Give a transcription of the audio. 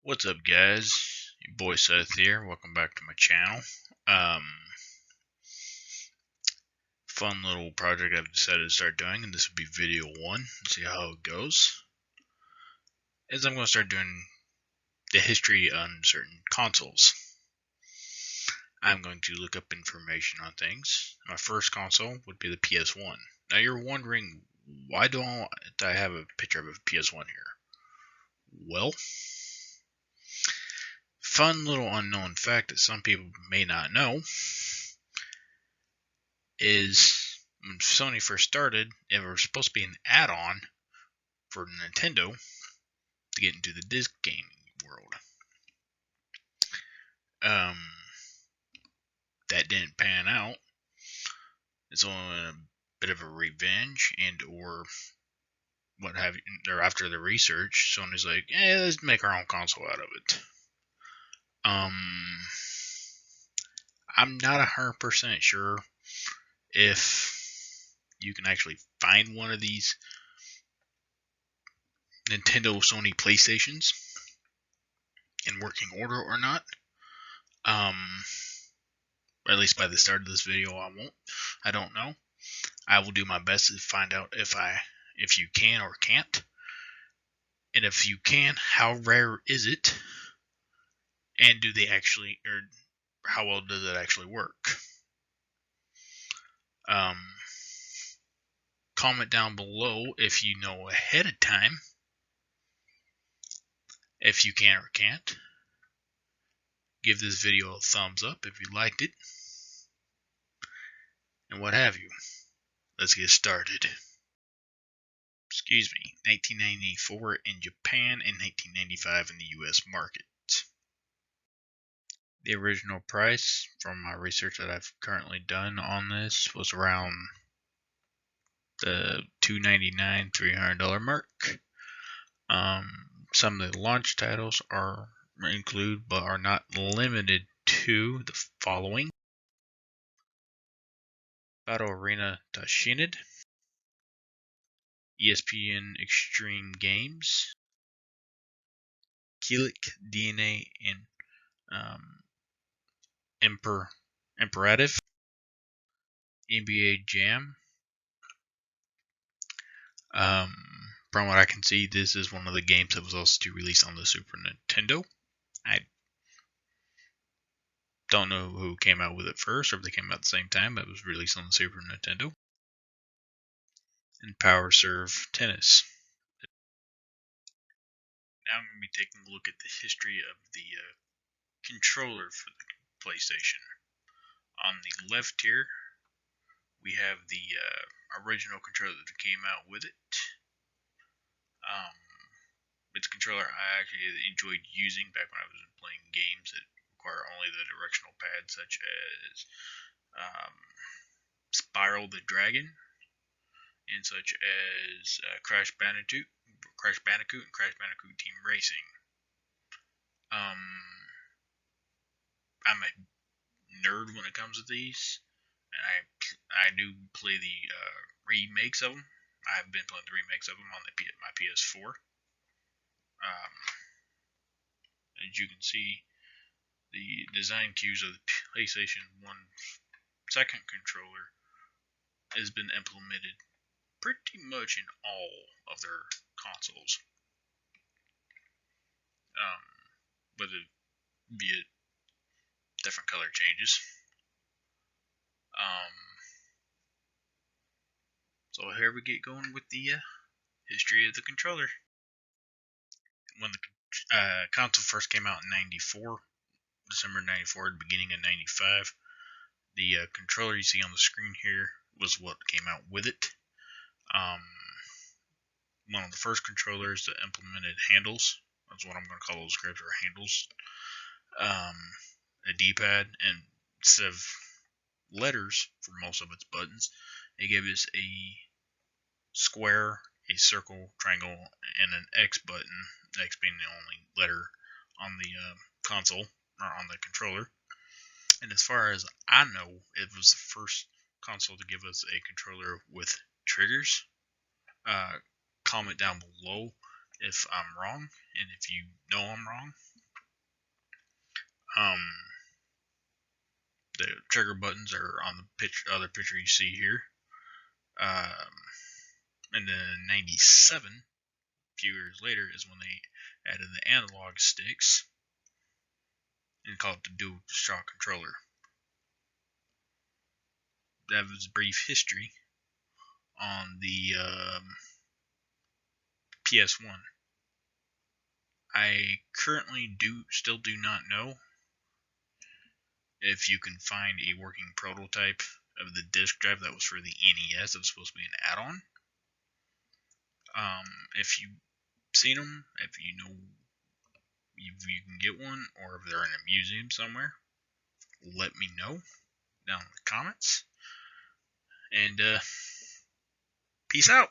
What's up, guys? Your boy Seth here. Welcome back to my channel. Fun little project I've decided to start doing, and this will be video 1. See how it goes. Is I'm going to start doing the history on certain consoles. I'm going to look up information on things. My first console would be the ps1. Now you're wondering, why don't I have a picture of a ps1 here? Well, fun little unknown fact that some people may not know is when Sony first started, it was supposed to be an add-on for Nintendo to get into the disc gaming world. That didn't pan out. It's only a bit of a revenge and or what have you. Or after the research, Sony's like, let's make our own console out of it. I'm not 100% sure if you can actually find one of these Nintendo Sony PlayStations in working order or not. At least by the start of this video, I don't know. I will do my best to find out if you can or can't. And if you can, how rare is it? And do they actually, or how well does it actually work? Comment down below if you know ahead of time if you can or can't. Give this video a thumbs up if you liked it. And what have you. Let's get started. Excuse me, 1994 in Japan and 1995 in the US market. The original price from my research that I've currently done on this was around the $299, $300 mark. Some of the launch titles include but are not limited to the following: Battle Arena Tashinid, ESPN Extreme Games, Kilik DNA and Imperative, NBA Jam. From what I can see, this is one of the games that was also released on the Super Nintendo. I don't know who came out with it first, or if they came out at the same time, but it was released on the Super Nintendo. And Power Serve Tennis. Now I'm going to be taking a look at the history of the controller for the PlayStation. On the left here, we have the original controller that came out with it. It's a controller I actually enjoyed using back when I was playing games that require only the directional pad, such as Spiral the Dragon, and such as Crash Bandicoot, and Crash Bandicoot Team Racing. I'm a nerd when it comes to these, and I do play the remakes of them. I've been playing the remakes of them on my PS4. As you can see, the design cues of the PlayStation 1 second controller has been implemented pretty much in all of their consoles. Whether be it different color changes. So here we get going with the history of the controller. When the console first came out in '94, December '94, the beginning of '95, the controller you see on the screen here was what came out with it. One of the first controllers that implemented handles. That's what I'm going to call those grips, or handles. A D-pad, and instead of letters for most of its buttons, it gave us a square, a circle, triangle, and an X button. X being the only letter on the console, or on the controller. And as far as I know, it was the first console to give us a controller with triggers. Comment down below if I'm wrong, and if you know I'm wrong. Um, the trigger buttons are on the other picture you see here. And then 97, a few years later, is when they added the analog sticks and called it the dual shock controller. That was brief history on the ps1. I currently still do not know if you can find a working prototype of the disk drive that was for the NES. That was supposed to be an add-on. If you've seen them, if you know if you can get one, or if they're in a museum somewhere, let me know down in the comments. And peace out.